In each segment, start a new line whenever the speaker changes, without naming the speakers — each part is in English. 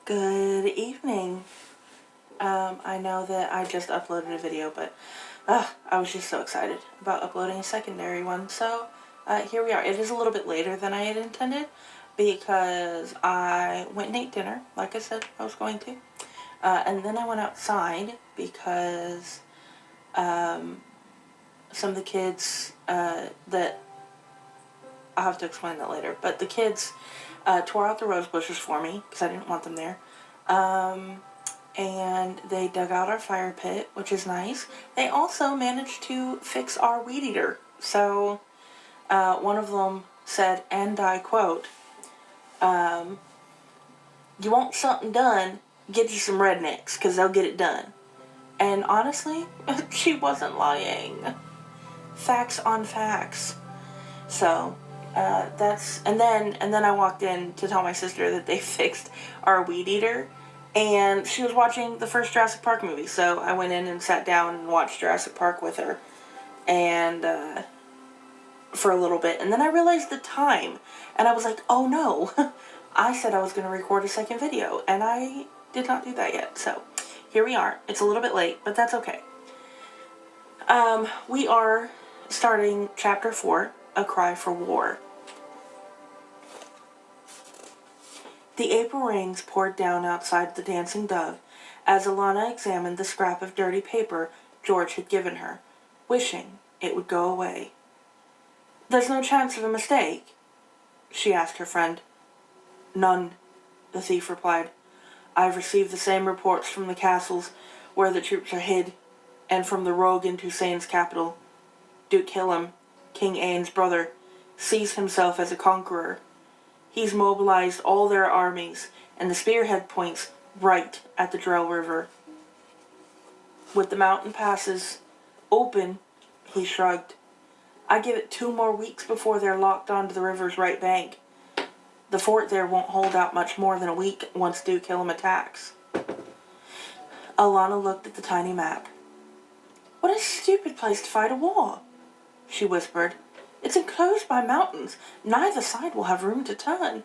Good evening. I know that I just uploaded a video, but I was just so excited about uploading a secondary one. So here we are. It is a little bit later than I had intended because I went and ate dinner, like I said I was going to. And then I went outside because some of the kids that I'll have to explain that later, but the kids tore out the rose bushes for me because I didn't want them there. And they dug out our fire pit, which is nice. They also managed to fix our weed eater. So one of them said, and I quote, you want something done, get you some rednecks because they'll get it done. And honestly, she wasn't lying. Facts on facts. So and then I walked in to tell my sister that they fixed our weed eater, and she was watching the first Jurassic Park movie, so I went in and sat down and watched Jurassic Park with her, and for a little bit, and then I realized the time, and I was like, oh no, I said I was going to record a second video, and I did not do that yet, so here we are. It's a little bit late, but that's okay. We are starting Chapter 4, A Cry for War. The April rains poured down outside the Dancing Dove as Alana examined the scrap of dirty paper George had given her, wishing it would go away. There's no chance of a mistake? She asked her friend. None, the thief replied. I've received the same reports from the castles where the troops are hid, and from the rogue in Toussaint's capital. Duke Hillam, King Aen's brother, sees himself as a conqueror. He's mobilized all their armies, and the spearhead points right at the Drell River. With the mountain passes open, he shrugged. I give it 2 more weeks before they're locked onto the river's right bank. The fort there won't hold out much more than a week once Duke Hillam attacks. Alana looked at the tiny map. What a stupid place to fight a war, she whispered. It's enclosed by mountains. Neither side will have room to turn.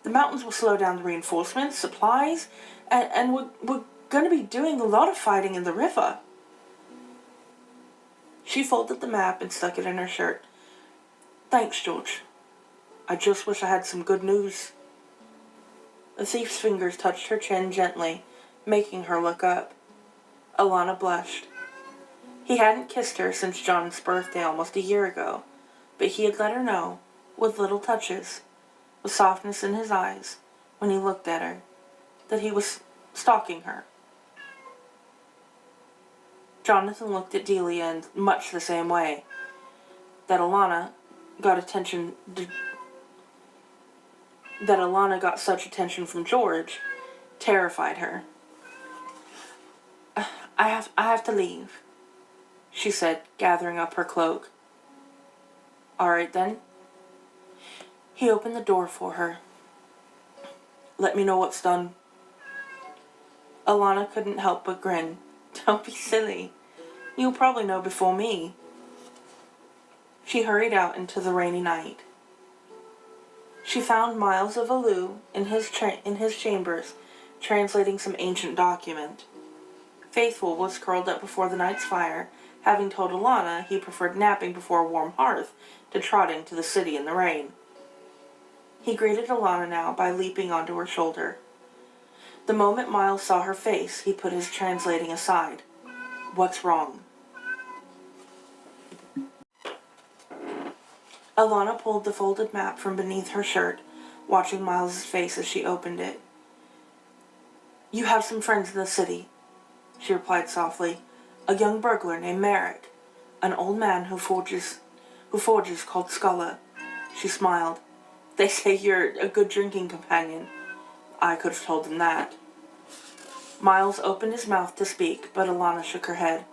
The mountains will slow down the reinforcements, supplies, and we're going to be doing a lot of fighting in the river. She folded the map and stuck it in her shirt. Thanks, George. I just wish I had some good news. The thief's fingers touched her chin gently, making her look up. Alana blushed. He hadn't kissed her since John's birthday almost a year ago, but he had let her know, with little touches, with softness in his eyes, when he looked at her, that he was stalking her. Jonathan looked at Delia in much the same way. That Alana got such attention from George terrified her. I have to leave, she said, gathering up her cloak. All right, then. He opened the door for her. Let me know what's done. Alana couldn't help but grin. Don't be silly. You'll probably know before me. She hurried out into the rainy night. She found Miles of Alou in his chambers, translating some ancient document. Faithful was curled up before the night's fire, having told Alana he preferred napping before a warm hearth to trotting to the city in the rain. He greeted Alana now by leaping onto her shoulder. The moment Miles saw her face, he put his translating aside. What's wrong? Alana pulled the folded map from beneath her shirt, watching Miles's face as she opened it. You have some friends in the city, she replied softly. A young burglar named Merrick, an old man who forges called Sculla. She smiled. They say you're a good drinking companion. I could have told them that. Miles opened his mouth to speak, but Alana shook her head.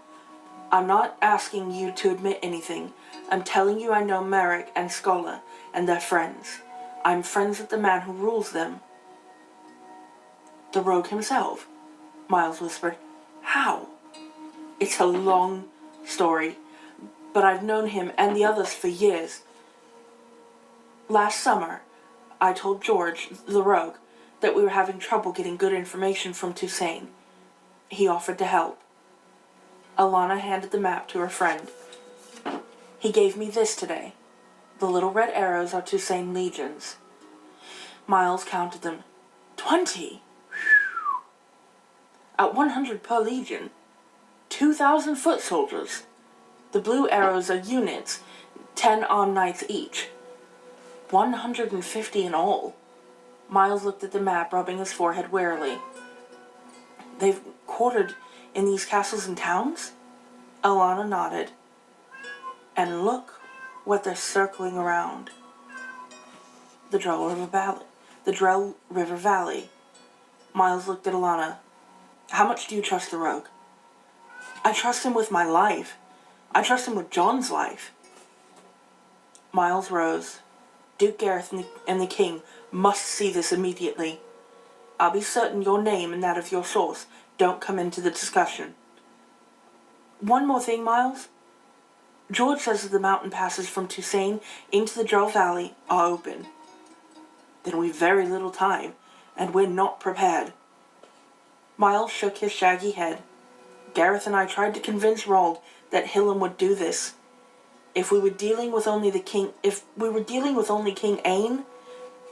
I'm not asking you to admit anything. I'm telling you I know Merrick and Sculla, and they're friends. I'm friends with the man who rules them. The rogue himself, Miles whispered. How? It's a long story, but I've known him and the others for years. Last summer, I told George, the rogue, that we were having trouble getting good information from Toussaint. He offered to help. Alana handed the map to her friend. He gave me this today. The little red arrows are Toussaint legions. Miles counted them. 20! At 100 per legion. 2,000 foot soldiers. The blue arrows are units, 10 armed knights each. 150 in all. Miles looked at the map, rubbing his forehead wearily. They've quartered in these castles and towns? Alana nodded. And look what they're circling around. The Drell River Valley. Miles looked at Alana. How much do you trust the rogue? I trust him with my life. I trust him with John's life. Miles rose. Duke Gareth and the king must see this immediately. I'll be certain your name and that of your source don't come into the discussion. One more thing, Miles. George says that the mountain passes from Toussaint into the Drell Valley are open. Then we've very little time, and we're not prepared. Miles shook his shaggy head. Gareth and I tried to convince Rold that Hillam would do this. If we were dealing with only King Ain,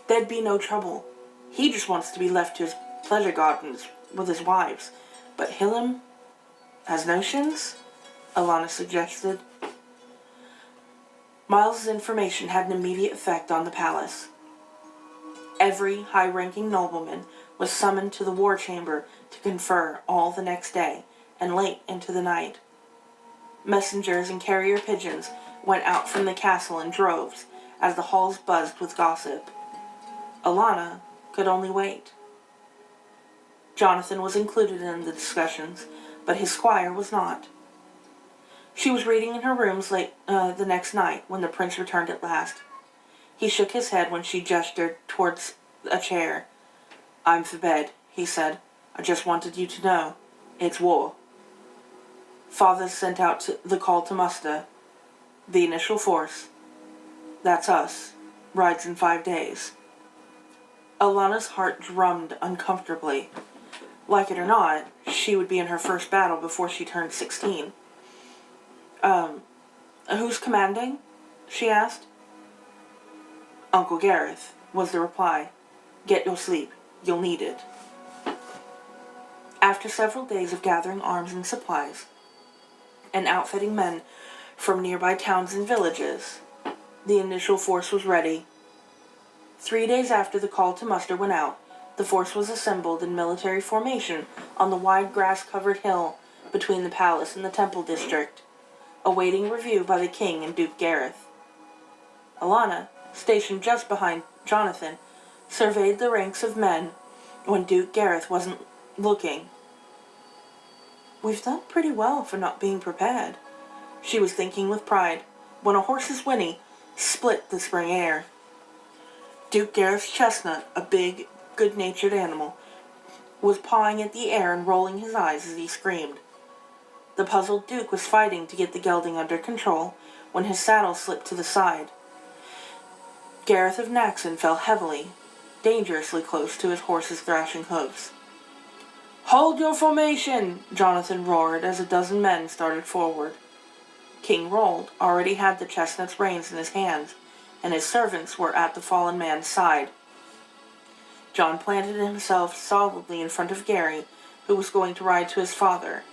there'd be no trouble. He just wants to be left to his pleasure gardens with his wives. But Hillam has notions? Alana suggested. Miles's information had an immediate effect on the palace. Every high-ranking nobleman was summoned to the war chamber to confer all the next day and late into the night. Messengers and carrier pigeons went out from the castle in droves as the halls buzzed with gossip. Alana could only wait. Jonathan was included in the discussions, but his squire was not. She was reading in her rooms late the next night when the prince returned at last. He shook his head when she gestured towards a chair. I'm for bed, he said. I just wanted you to know. It's war. Father sent out the call to muster. The initial force, that's us, rides in 5 days. Alana's heart drummed uncomfortably. Like it or not, she would be in her first battle before she turned 16. Who's commanding? She asked. Uncle Gareth, was the reply. Get your sleep. You'll need it. After several days of gathering arms and supplies, and outfitting men from nearby towns and villages, the initial force was ready. 3 days after the call to muster went out, the force was assembled in military formation on the wide grass-covered hill between the palace and the temple district, awaiting review by the king and Duke Gareth. Alana, stationed just behind Jonathan, surveyed the ranks of men when Duke Gareth wasn't looking. We've done pretty well for not being prepared, she was thinking with pride, when a horse's whinny split the spring air. Duke Gareth's chestnut, a big, good-natured animal, was pawing at the air and rolling his eyes as he screamed. The puzzled Duke was fighting to get the gelding under control when his saddle slipped to the side. Gareth of Naxon fell heavily, dangerously close to his horse's thrashing hooves. Hold your formation! Jonathan roared as a dozen men started forward. King Rold already had the chestnut's reins in his hands, and his servants were at the fallen man's side. John planted himself solidly in front of Gary, who was going to ride to his father.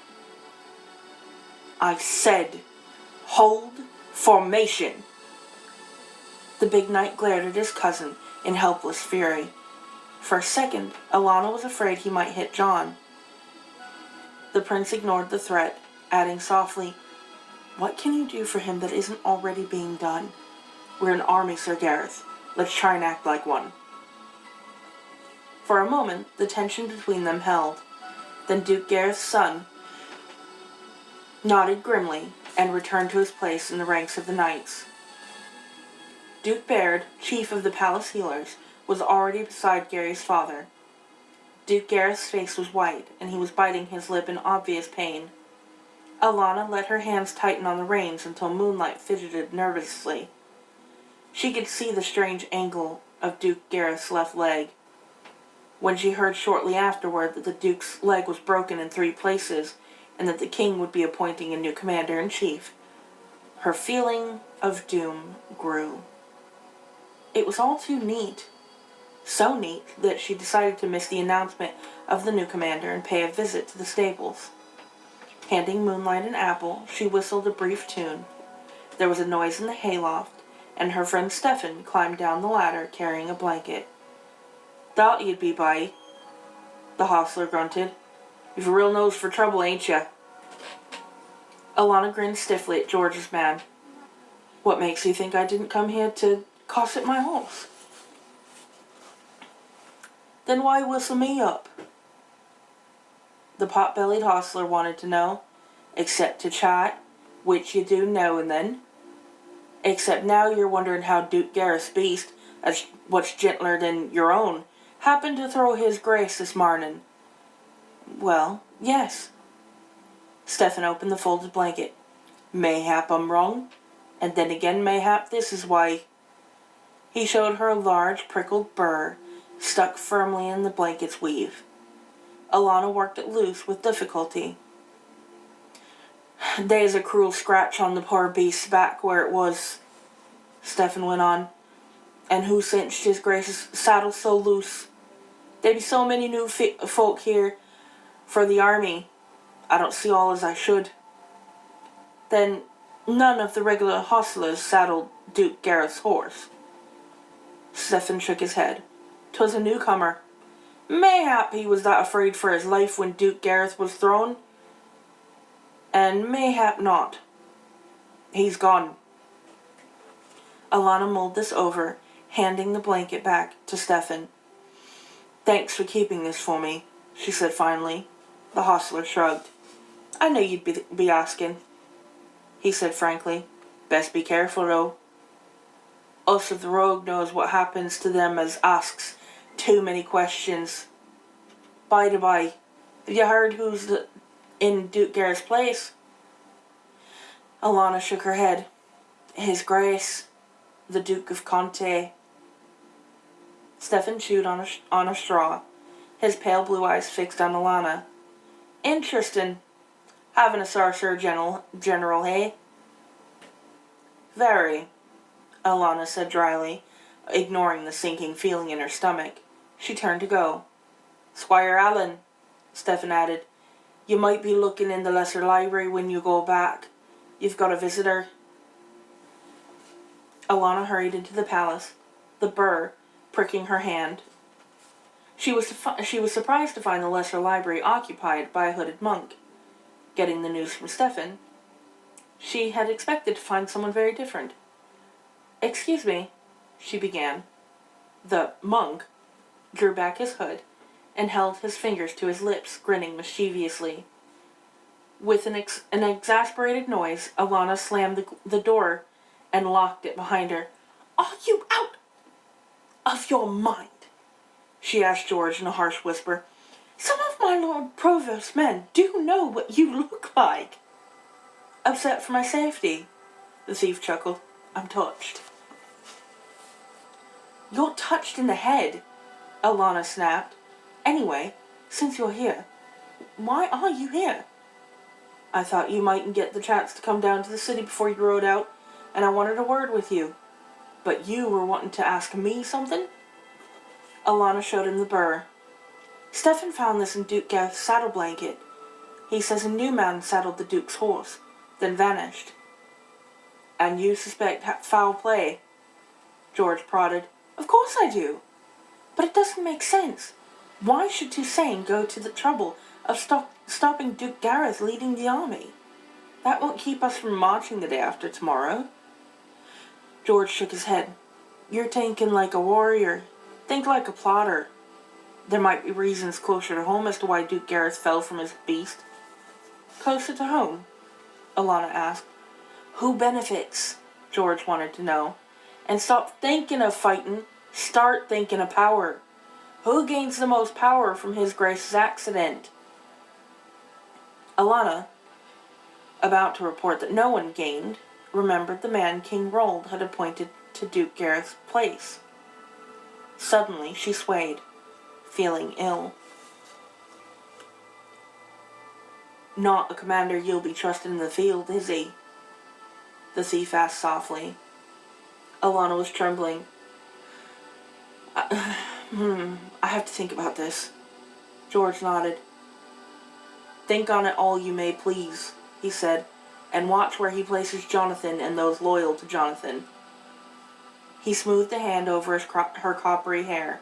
I said, hold formation! The big knight glared at his cousin in helpless fury. For a second, Alana was afraid he might hit John. The prince ignored the threat, adding softly, What can you do for him that isn't already being done? We're an army, Sir Gareth. Let's try and act like one. For a moment, the tension between them held. Then Duke Gareth's son nodded grimly and returned to his place in the ranks of the knights. Duke Baird, chief of the palace healers, was already beside Gary's father. Duke Gareth's face was white, and he was biting his lip in obvious pain. Alana let her hands tighten on the reins until Moonlight fidgeted nervously. She could see the strange angle of Duke Gareth's left leg. when she heard shortly afterward that the Duke's leg was broken in 3 places and that the king would be appointing a new commander-in-chief, her feeling of doom grew. It was all too neat. So neat that she decided to miss the announcement of the new commander and pay a visit to the stables. Handing Moonlight an apple, she whistled a brief tune. There was a noise in the hayloft, and her friend Stefan climbed down the ladder carrying a blanket. "Thought you'd be by," the hostler grunted. "You've a real nose for trouble, ain't ya?" Alana grinned stiffly at George's man. "What makes you think I didn't come here to cosset my horse?" "Then why whistle me up?" the pot-bellied hostler wanted to know. "Except to chat, which you do now and then. Except now you're wondering how Duke Gareth's beast, as what's gentler than your own, happened to throw his grace this marnin'." "Well, yes." Stefan opened the folded blanket. "Mayhap I'm wrong, and then again mayhap this is why." He showed her a large prickled burr stuck firmly in the blanket's weave. Alana worked it loose with difficulty. "There's a cruel scratch on the poor beast's back where it was," Stefan went on. "And who cinched his grace's saddle so loose? There be so many new folk here for the army. I don't see all as I should." "Then none of the regular hostlers saddled Duke Gareth's horse?" Stefan shook his head. "'Twas a newcomer. Mayhap he was that afraid for his life when Duke Gareth was thrown, and mayhap not. He's gone." Alana mulled this over, handing the blanket back to Stefan. "Thanks for keeping this for me," she said finally. The hostler shrugged. "I knew you'd be asking," he said frankly. "Best be careful, though. Us of the rogue knows what happens to them as asks too many questions. By the by, have you heard who's in Duke Gareth's place?" Alana shook her head. "His Grace, the Duke of Conte." Stefan chewed on a straw, his pale blue eyes fixed on Alana. "Interesting. Having a sorcerer general, hey?" "Very," Alana said dryly, ignoring the sinking feeling in her stomach. She turned to go. "Squire Allen," Stefan added, "you might be looking in the lesser library when you go back. You've got a visitor." Alana hurried into the palace, the burr pricking her hand. She was surprised to find the lesser library occupied by a hooded monk. Getting the news from Stefan, she had expected to find someone very different. "Excuse me," she began. The monk drew back his hood and held his fingers to his lips, grinning mischievously. With an exasperated noise, Alana slammed the door and locked it behind her. "Are you out of your mind?" she asked George in a harsh whisper. "Some of my Lord Provost's men do know what you look like." "Upset for my safety," the thief chuckled. "I'm touched." "You're touched in the head," Alana snapped. "Anyway, since you're here, why are you here?" "I thought you mightn't get the chance to come down to the city before you rode out, and I wanted a word with you. But you were wanting to ask me something?" Alana showed him the burr. "Stefan found this in Duke Gareth's saddle blanket. He says a new man saddled the Duke's horse, then vanished." "And you suspect foul play?" George prodded. "Of course I do. But it doesn't make sense. Why should Toussaint go to the trouble of stopping Duke Gareth leading the army? That won't keep us from marching the day after tomorrow." George shook his head. "You're thinking like a warrior. Think like a plotter. There might be reasons closer to home as to why Duke Gareth fell from his beast." "Closer to home?" Alana asked. "Who benefits?" George wanted to know. "And stop thinking of fighting. Start thinking of power. Who gains the most power from his Grace's accident?" Alana, about to report that no one gained, remembered the man King Rold had appointed to Duke Gareth's place. Suddenly she swayed. feeling ill. Not a commander you'll be trusted in the field, is he? The thief asked softly. Alana was trembling. I have to think about this. George nodded. Think on it all you may please, he said, and watch where he places Jonathan and those loyal to Jonathan. He smoothed a hand over her coppery hair.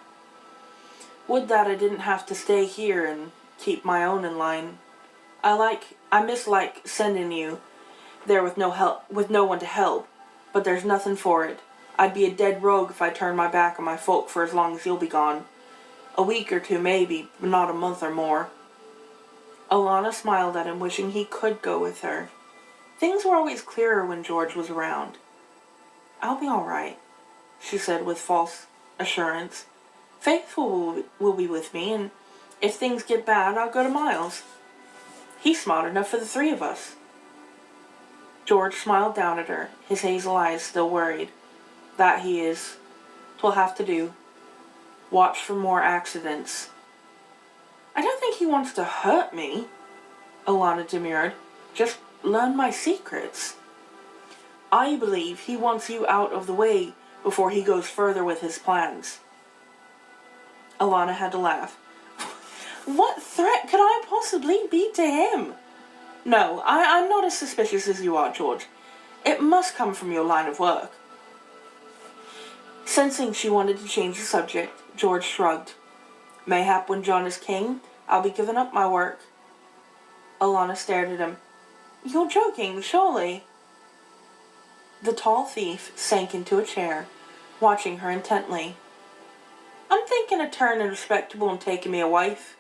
Would that I didn't have to stay here and keep my own in line. I mislike sending you there with no one to help, but there's nothing for it. I'd be a dead rogue if I turned my back on my folk for as long as you'll be gone. A week or two maybe, but not a month or more. Alana smiled at him, wishing he could go with her. Things were always clearer when George was around. I'll be all right, she said with false assurance. Faithful will be with me, and if things get bad, I'll go to Miles. He's smart enough for the three of us. George smiled down at her, his hazel eyes still worried. That he is. 'Twill have to do. Watch for more accidents. I don't think he wants to hurt me, Alana demurred. Just learn my secrets. I believe he wants you out of the way before he goes further with his plans. Alana had to laugh. What threat could I possibly be to him? No, I'm not as suspicious as you are, George. It must come from your line of work. Sensing she wanted to change the subject, George shrugged. Mayhap when John is king, I'll be giving up my work. Alana stared at him. You're joking, surely. The tall thief sank into a chair, watching her intently. I'm thinking of turning respectable and taking me a wife.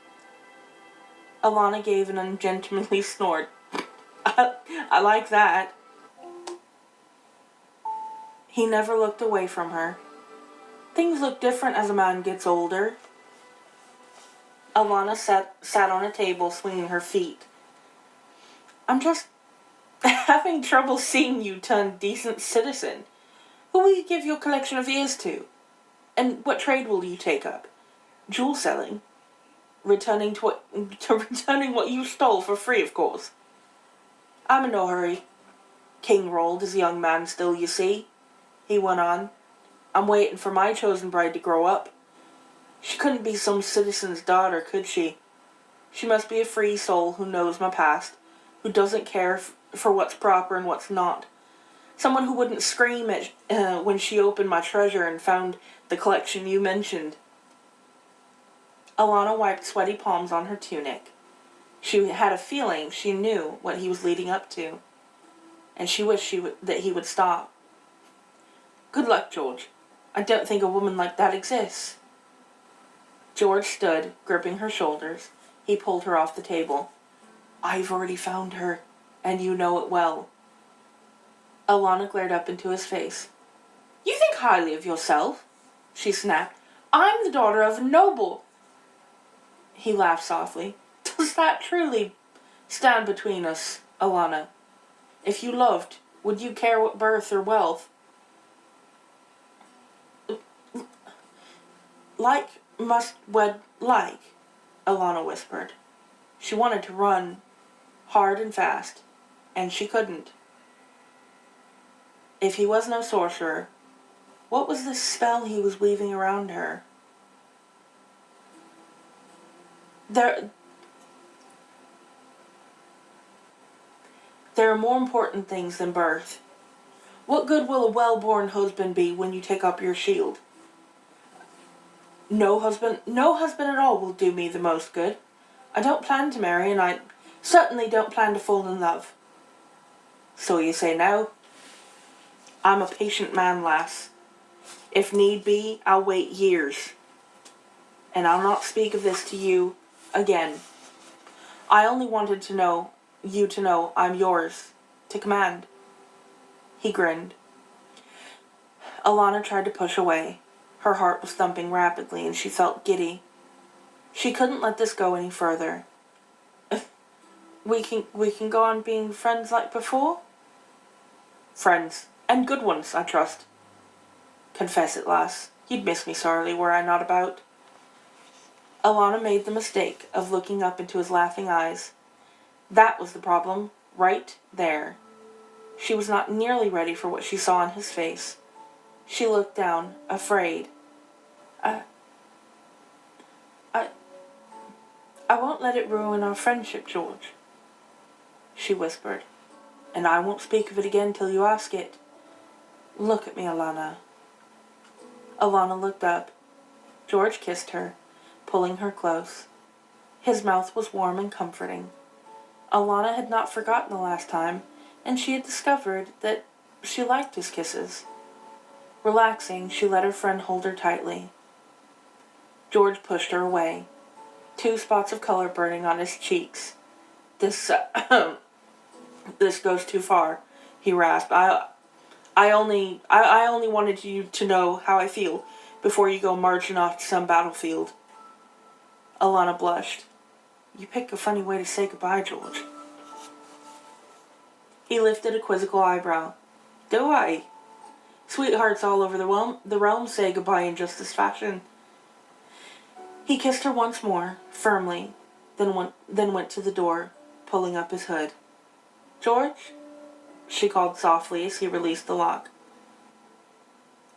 Alana gave an ungentlemanly snort. I like that. He never looked away from her. Things look different as a man gets older. Alana sat on a table, swinging her feet. I'm just having trouble seeing you turn decent citizen. Who will you give your collection of ears to? And what trade will you take up? Jewel selling? Returning what you stole for free, of course. I'm in no hurry. King rolled his young man still, you see, he went on. I'm waiting for my chosen bride to grow up. She couldn't be some citizen's daughter, could she? She must be a free soul who knows my past, who doesn't care for what's proper and what's not. Someone who wouldn't scream at when she opened my treasure and found the collection you mentioned. Alana wiped sweaty palms on her tunic. She had a feeling she knew what he was leading up to, and she wished that he would stop. Good luck, George. I don't think a woman like that exists. George stood, gripping her shoulders. He pulled her off the table. I've already found her, and you know it well. Alana glared up into his face. You think highly of yourself, she snapped. I'm the daughter of a noble. He laughed softly. Does that truly stand between us, Alana? If you loved, would you care what birth or wealth? Like must wed like, Alana whispered. She wanted to run, hard and fast, and she couldn't. If he was no sorcerer, what was this spell he was weaving around her? There are more important things than birth. What good will a well-born husband be when you take up your shield? No husband at all will do me the most good. I don't plan to marry, and I certainly don't plan to fall in love. So you say no? I'm a patient man, lass. If need be, I'll wait years. And I'll not speak of this to you again. I only wanted you to know I'm yours, to command. He grinned. Alana tried to push away. Her heart was thumping rapidly, and she felt giddy. She couldn't let this go any further. We can go on being friends like before? Friends. And good ones, I trust. Confess it, lass. You'd miss me sorely were I not about. Alana made the mistake of looking up into his laughing eyes. That was the problem, right there. She was not nearly ready for what she saw in his face. She looked down, afraid. I won't let it ruin our friendship, George, she whispered. And I won't speak of it again till you ask it. Look at me, Alana. Alana looked up. George kissed her, pulling her close. His mouth was warm and comforting. Alana had not forgotten the last time, and she had discovered that she liked his kisses. Relaxing, she let her friend hold her tightly. George pushed her away, 2 spots of color burning on his cheeks. This goes too far, he rasped. I only wanted you to know how I feel before you go marching off to some battlefield. Alana blushed. You pick a funny way to say goodbye, George. He lifted a quizzical eyebrow. Do I? Sweethearts all over the realm say goodbye in just this fashion. He kissed her once more, firmly, then went to the door, pulling up his hood. George? She called softly as he released the lock.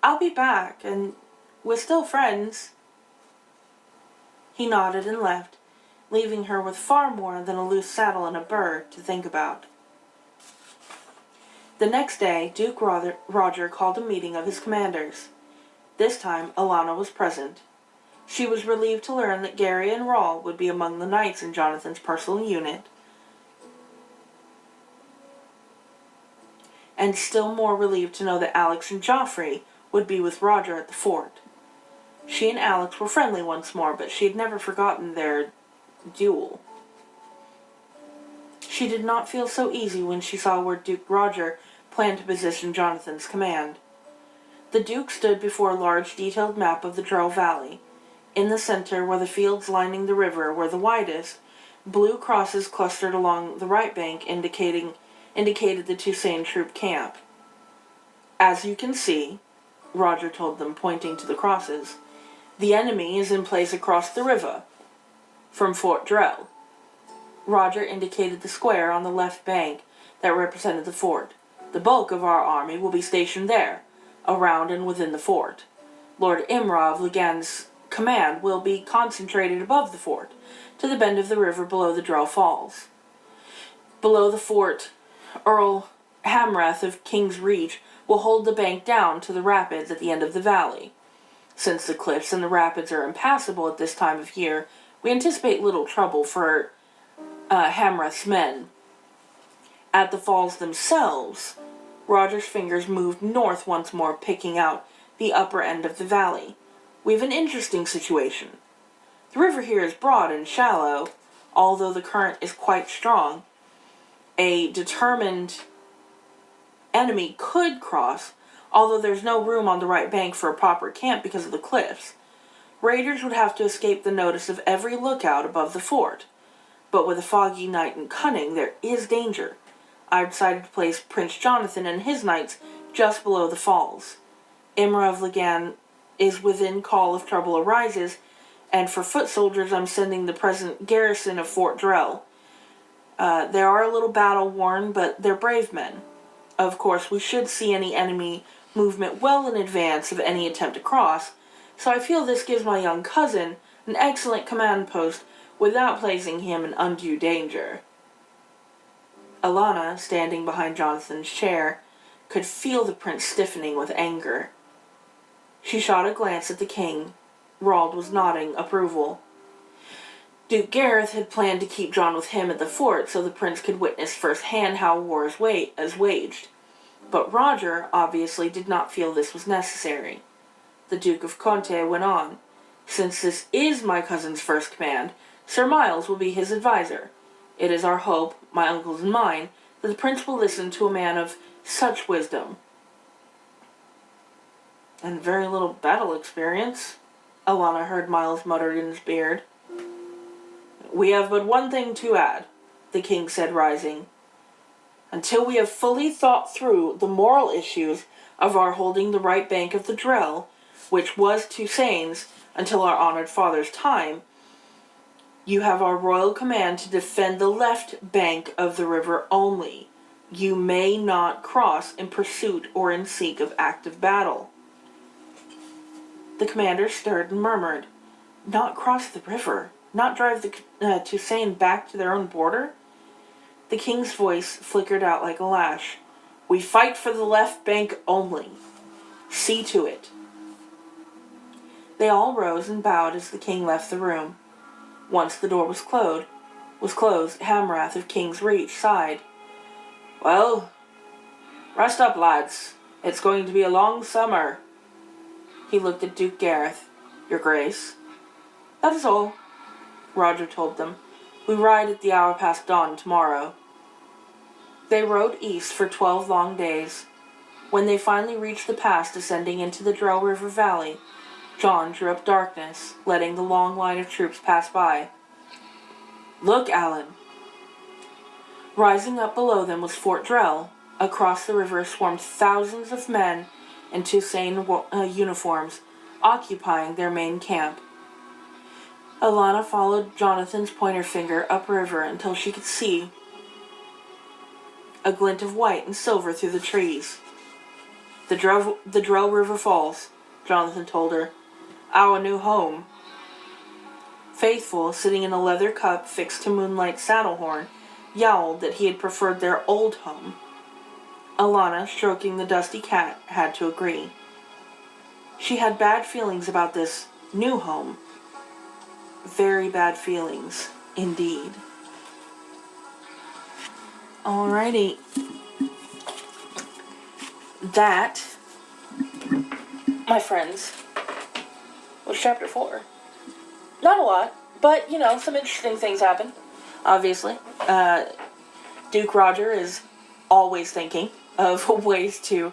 I'll be back, and we're still friends. He nodded and left, leaving her with far more than a loose saddle and a burr to think about. The next day, Duke Roger called a meeting of his commanders. This time, Alana was present. She was relieved to learn that Gary and Rawl would be among the knights in Jonathan's personal unit, and still more relieved to know that Alex and Joffrey would be with Roger at the fort. She and Alex were friendly once more, but she had never forgotten their duel. She did not feel so easy when she saw where Duke Roger planned to position Jonathan's command. The Duke stood before a large detailed map of the Drell Valley. In the center, where the fields lining the river were the widest, blue crosses clustered along the right bank indicated the Toussaint troop camp. As you can see, Roger told them, pointing to the crosses, the enemy is in place across the river, from Fort Drell. Roger indicated the square on the left bank that represented the fort. The bulk of our army will be stationed there, around and within the fort. Lord Imra of Legan's command will be concentrated above the fort, to the bend of the river below the Drell Falls. Below the fort, Earl Hamrath of King's Reach will hold the bank down to the rapids at the end of the valley. Since the cliffs and the rapids are impassable at this time of year, we anticipate little trouble for Hamrath's men. At the falls themselves, Roger's fingers moved north once more, picking out the upper end of the valley. We have an interesting situation. The river here is broad and shallow, although the current is quite strong. A determined enemy could cross, although there's no room on the right bank for a proper camp because of the cliffs. Raiders would have to escape the notice of every lookout above the fort. But with a foggy night and cunning, there is danger. I've decided to place Prince Jonathan and his knights just below the falls. Imra of Legan is within call if trouble arises, and for foot soldiers I'm sending the present garrison of Fort Drell. They are a little battle-worn, but they're brave men. Of course, we should see any enemy movement well in advance of any attempt to cross, so I feel this gives my young cousin an excellent command post without placing him in undue danger. Alana, standing behind Jonathan's chair, could feel the prince stiffening with anger. She shot a glance at the king. Roald was nodding approval. Duke Gareth had planned to keep John with him at the fort so the prince could witness firsthand how war is waged. But Roger obviously did not feel this was necessary. The Duke of Conte went on. Since this is my cousin's first command, Sir Miles will be his advisor. It is our hope, my uncle's and mine, that the prince will listen to a man of such wisdom. And very little battle experience, Alana heard Miles mutter in his beard. We have but one thing to add, the king said, rising. Until we have fully thought through the moral issues of our holding the right bank of the Drell, which was Toussaint's until our honored father's time, You have our royal command to defend the left bank of the river only. You may not cross in pursuit or in seek of active battle. The commander stirred and murmured, Not cross the river? Not drive the Tusain back to their own border? The king's voice flickered out like a lash. We fight for the left bank only. See to it. They all rose and bowed as the king left the room. Once the door was closed, Hamrath of King's Reach sighed. Well, rest up, lads. It's going to be a long summer. He looked at Duke Gareth. Your Grace. That is all, Roger told them. We ride at the hour past dawn tomorrow. They rode east for 12 long days. When they finally reached the pass descending into the Drell River Valley, John drew up darkness, letting the long line of troops pass by. Look, Alan. Rising up below them was Fort Drell. Across the river swarmed thousands of men in Tusain uniforms, occupying their main camp. Alana followed Jonathan's pointer finger upriver until she could see a glint of white and silver through the trees. The Drell River Falls, Jonathan told her. Our new home. Faithful, sitting in a leather cup fixed to Moonlight's saddle horn, yowled that he had preferred their old home. Alana, stroking the dusty cat, had to agree. She had bad feelings about this new home. Very bad feelings, indeed. Alrighty. That, my friends, was chapter 4. Not a lot, but, some interesting things happen, obviously. Duke Roger is always thinking of ways to,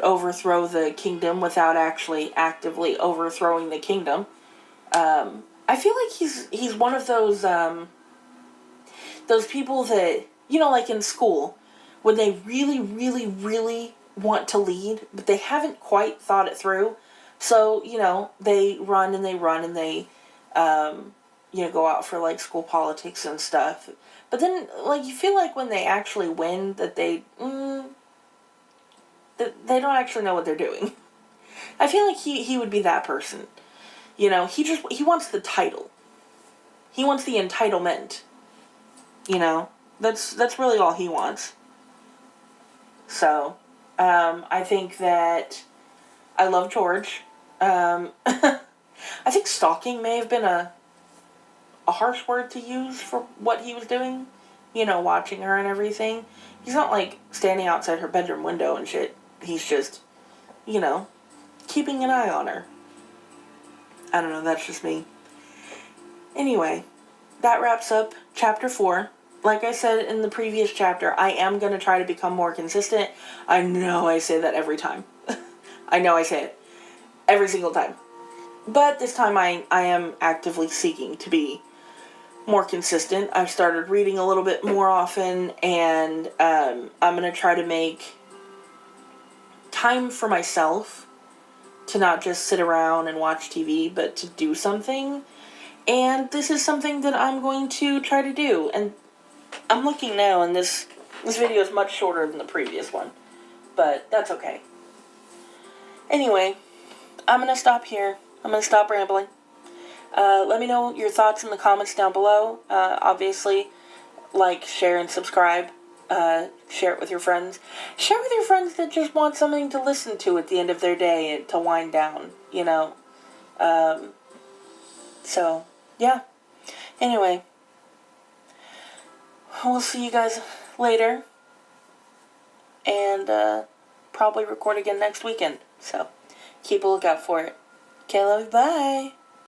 overthrow the kingdom without actually actively overthrowing the kingdom. I feel like he's one of those people that, like in school, when they really, really, really want to lead, but they haven't quite thought it through. So, they run and they, go out for, like, school politics and stuff. But then, like, you feel like when they actually win, that they don't actually know what they're doing. I feel like he would be that person. He wants the title. He wants the entitlement. That's really all he wants. So, I think that I love George. I think stalking may have been a harsh word to use for what he was doing. Watching her and everything. He's not, like, standing outside her bedroom window and shit. He's just, keeping an eye on her. I don't know, that's just me. Anyway, that wraps up chapter 4. Like I said in the previous chapter, I am going to try to become more consistent. I know I say that every time. I know I say it. Every single time. But this time I am actively seeking to be more consistent. I've started reading a little bit more often, and I'm going to try to make time for myself to not just sit around and watch TV, but to do something. And this is something that I'm going to try to do. And I'm looking now, and this video is much shorter than the previous one. But that's okay. Anyway, I'm going to stop here. I'm going to stop rambling. Let me know your thoughts in the comments down below. Obviously, like, share, and subscribe. Share it with your friends. Share it with your friends that just want something to listen to at the end of their day and to wind down, So, yeah. Anyway, we'll see you guys later. And, probably record again next weekend. So, keep a lookout for it. Okay, love you, bye!